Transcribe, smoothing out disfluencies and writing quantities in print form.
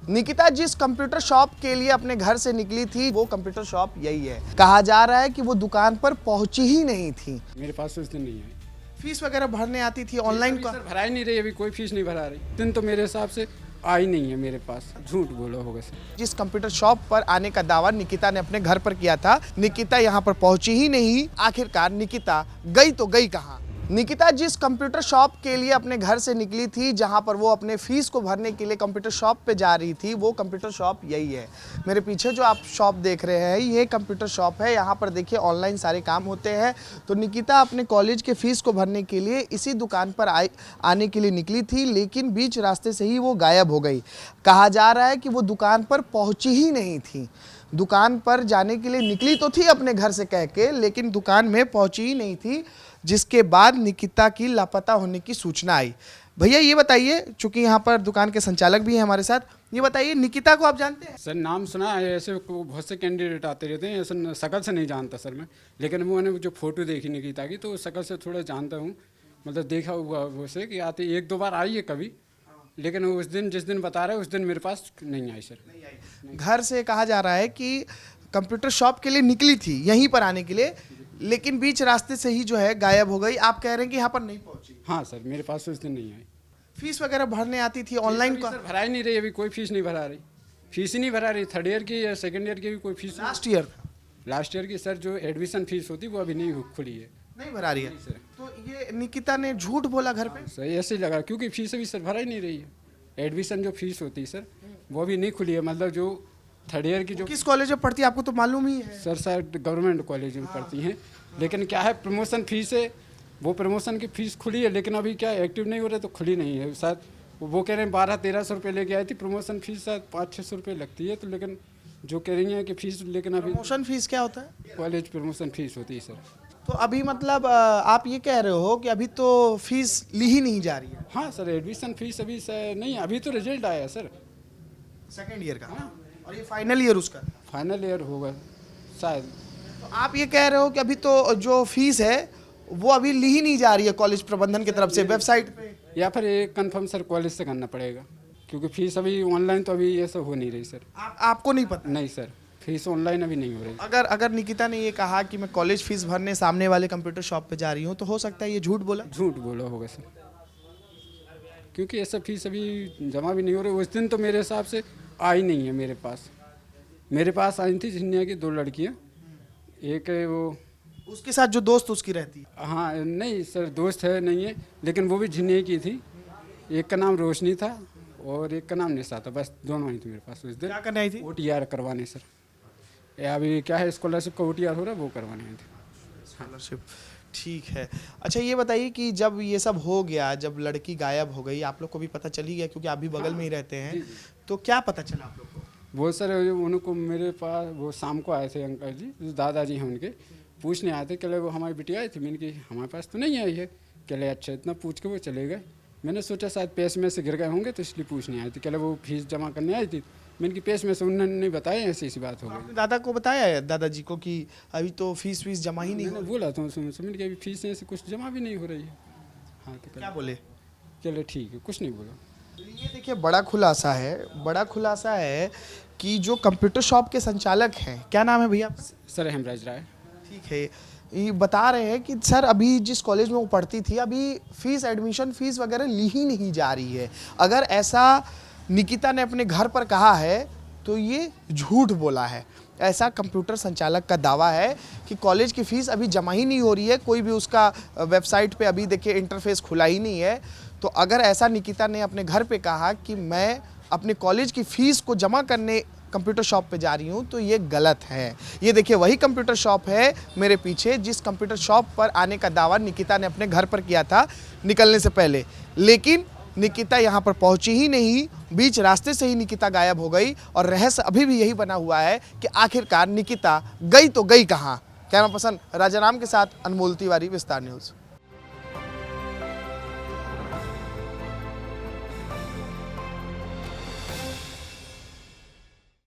निकिता जिस computer shop के लिए अपने घर से निकली थी वो कंप्यूटर शॉप यही है। कहा जा रहा है कि वो दुकान पर पहुंची ही नहीं थी। मेरे पास उस दिन नहीं आई। फीस वगैरह भरने आती थी ऑनलाइन का? सर भरा ही नहीं रही, अभी कोई फीस नहीं भरा रही। दिन तो मेरे हिसाब से आई नहीं है मेरे पास। झूठ बोला होगा सर। जिस कंप्यूटर शॉप पर आने का दावा निकिता ने अपने घर पर किया था, निकिता यहाँ पर पहुंची ही नहीं। आखिरकार निकिता गई तो गई कहाँ? निकिता जिस कंप्यूटर शॉप के लिए अपने घर से निकली थी, जहां पर वो अपने फीस को भरने के लिए कंप्यूटर शॉप पे जा रही थी, वो कंप्यूटर शॉप यही है। मेरे पीछे जो आप शॉप देख रहे हैं ये कंप्यूटर शॉप है। यहाँ पर देखिए ऑनलाइन सारे काम होते हैं। तो निकिता अपने कॉलेज के फीस को भरने के लिए इसी दुकान पर आने के लिए निकली थी, लेकिन बीच रास्ते से ही वो गायब हो गई। कहा जा रहा है कि वो दुकान पर पहुंची ही नहीं थी। दुकान पर जाने के लिए निकली तो थी अपने घर से कह के, लेकिन दुकान में पहुंची ही नहीं थी, जिसके बाद निकिता की लापता होने की सूचना आई। भैया ये बताइए, चूंकि यहाँ पर दुकान के संचालक भी हैं हमारे साथ, ये बताइए निकिता को आप जानते हैं? सर नाम सुना है, ऐसे बहुत से कैंडिडेट आते रहते हैं। ऐसे शकल से नहीं जानता सर मैं, लेकिन मैंने जो फोटो देखी निकिता की तो शकल से थोड़ा जानता हूँ। मतलब देखा हुआ उसे कि आते 1-2 बार आई है कभी, लेकिन उस दिन जिस दिन बता रहे उस दिन मेरे पास नहीं आई सर। घर से कहा जा रहा है कि कंप्यूटर शॉप के लिए निकली थी यहीं पर आने के लिए, लेकिन बीच रास्ते से ही जो है गायब हो गई। आप कह रहे हैं कि यहाँ पर नहीं पहुंची? हाँ सर, मेरे पास उस दिन नहीं आई। फीस वगैरह भरने आती थी ऑनलाइन का? सर भरा ही नहीं रही, अभी कोई फीस नहीं भरा रही। फीस ही नहीं भरा रही। 3rd ईयर की या 2nd ईयर की भी कोई फीस? लास्ट ईयर की सर जो एडमिशन फीस होती वो अभी नहीं खुली है, नहीं भरा रही है सर। तो ये निकिता ने झूठ बोला घर पे? सर ऐसे ही लगा, क्योंकि फीस अभी सर भरा ही नहीं रही है। एडमिशन जो फीस होती है सर वो अभी नहीं खुली है। मतलब जो 3rd ईयर की जो किस कॉलेज में पढ़ती है आपको तो मालूम ही है? सर गवर्नमेंट कॉलेज में पढ़ती हैं, लेकिन क्या है प्रमोशन फीस है, वो प्रमोशन की फीस खुली है, लेकिन अभी क्या एक्टिव नहीं हो रहा तो खुली नहीं है। शायद वो कह रहे हैं 1200-1300 रुपये लेके आई थी। प्रमोशन फीस शायद 500-600 रुपये लगती है, तो लेकिन जो कह रही हैं कि फीस, लेकिन अभी प्रमोशन फीस क्या होता है? कॉलेज प्रमोशन फीस होती है सर। तो अभी मतलब आप ये कह रहे हो कि अभी तो फीस ली ही नहीं जा रही है? हाँ सर, एडमिशन फीस अभी सर नहीं, अभी तो रिजल्ट आया सर 2nd ईयर का। हाँ। और ये फाइनल ईयर उसका? फाइनल ईयर होगा शायद। तो आप ये कह रहे हो कि अभी तो जो फीस है वो अभी ली ही नहीं जा रही है कॉलेज प्रबंधन की तरफ से वेबसाइट पे? या फिर ये कंफर्म सर कॉलेज से करना पड़ेगा, क्योंकि फीस अभी ऑनलाइन तो अभी ये सब हो नहीं रही सर। आपको नहीं पता? नहीं सर, फीस ऑनलाइन अभी नहीं हो रही। अगर निकिता ने ये कहा कि मैं कॉलेज फीस भरने सामने वाले कंप्यूटर शॉप पे जा रही हूँ, तो हो सकता है ये झूठ बोला? झूठ बोला होगा सर, क्योंकि ऐसा फीस अभी जमा भी नहीं हो रही। उस दिन तो मेरे हिसाब से आई नहीं है मेरे पास। मेरे पास आई थी झिन्निया की 2 लड़कियाँ। एक है वो, उसके साथ जो दोस्त उसकी रहती है? हाँ नहीं सर, दोस्त है नहीं है, लेकिन वो भी झिन्निया की थी। एक का नाम रोशनी था और एक का नाम निशा था। बस दोनों आई थी मेरे पास उस दिन। क्या करने आई थी? OTR करवाने सर। अभी क्या है, स्कॉलरशिप का OTR हो रहा है, वो करवाने आई थी। स्कॉलरशिप, ठीक है। अच्छा ये बताइए कि जब ये सब हो गया, जब लड़की गायब हो गई, आप लोग को भी पता चल ही गया क्योंकि आप भी बगल में ही रहते हैं, तो क्या पता चला आप लोग को? वो सर उनको मेरे पास वो शाम को आए थे अंकल जी, जो दादाजी हैं उनके, पूछने आए थे। कह वो हमारी बिटिया आई थी। मैंने कि हमारे पास तो नहीं आई है। कह अच्छा, इतना पूछ के वो चले गए। मैंने सोचा शायद पैसे में से गिर गए होंगे तो इसलिए पूछने आए थे। कह वो फीस जमा करने आई थी। मैंने कि पैसे में से उन्होंने नहीं बताया, ऐसी बात हो गई। दादा को बताया है, दादाजी को, कि अभी तो फीस जमा ही नहीं? मैंने बोला था उसमें, मैंने कि अभी फीस ऐसे कुछ जमा भी नहीं हो रही है। हाँ तो क्या बोले? चले ठीक है, कुछ नहीं बोला। ये देखिए बड़ा खुलासा है कि जो कंप्यूटर शॉप के संचालक हैं, क्या नाम है भैया? सर हेमराज राय। ठीक है, ये बता रहे हैं कि सर अभी जिस कॉलेज में वो पढ़ती थी, अभी फीस, एडमिशन फीस वगैरह ली ही नहीं जा रही है। अगर ऐसा निकिता ने अपने घर पर कहा है तो ये झूठ बोला है। ऐसा कंप्यूटर संचालक का दावा है कि कॉलेज की फ़ीस अभी जमा ही नहीं हो रही है। कोई भी उसका वेबसाइट पे अभी देखिए इंटरफेस खुला ही नहीं है। तो अगर ऐसा निकिता ने अपने घर पे कहा कि मैं अपने कॉलेज की फ़ीस को जमा करने कंप्यूटर शॉप पे जा रही हूँ, तो ये गलत है। ये देखिए वही कंप्यूटर शॉप है मेरे पीछे, जिस कंप्यूटर शॉप पर आने का दावा निकिता ने अपने घर पर किया था निकलने से पहले, लेकिन निकिता यहाँ पर पहुंची ही नहीं। बीच रास्ते से ही निकिता गायब हो गई और रहस्य अभी भी यही बना हुआ है कि आखिरकार निकिता गई तो गई कहाँ। कैमरा पर्सन राजाराम के साथ अनमोल तिवारी, विस्तार न्यूज़।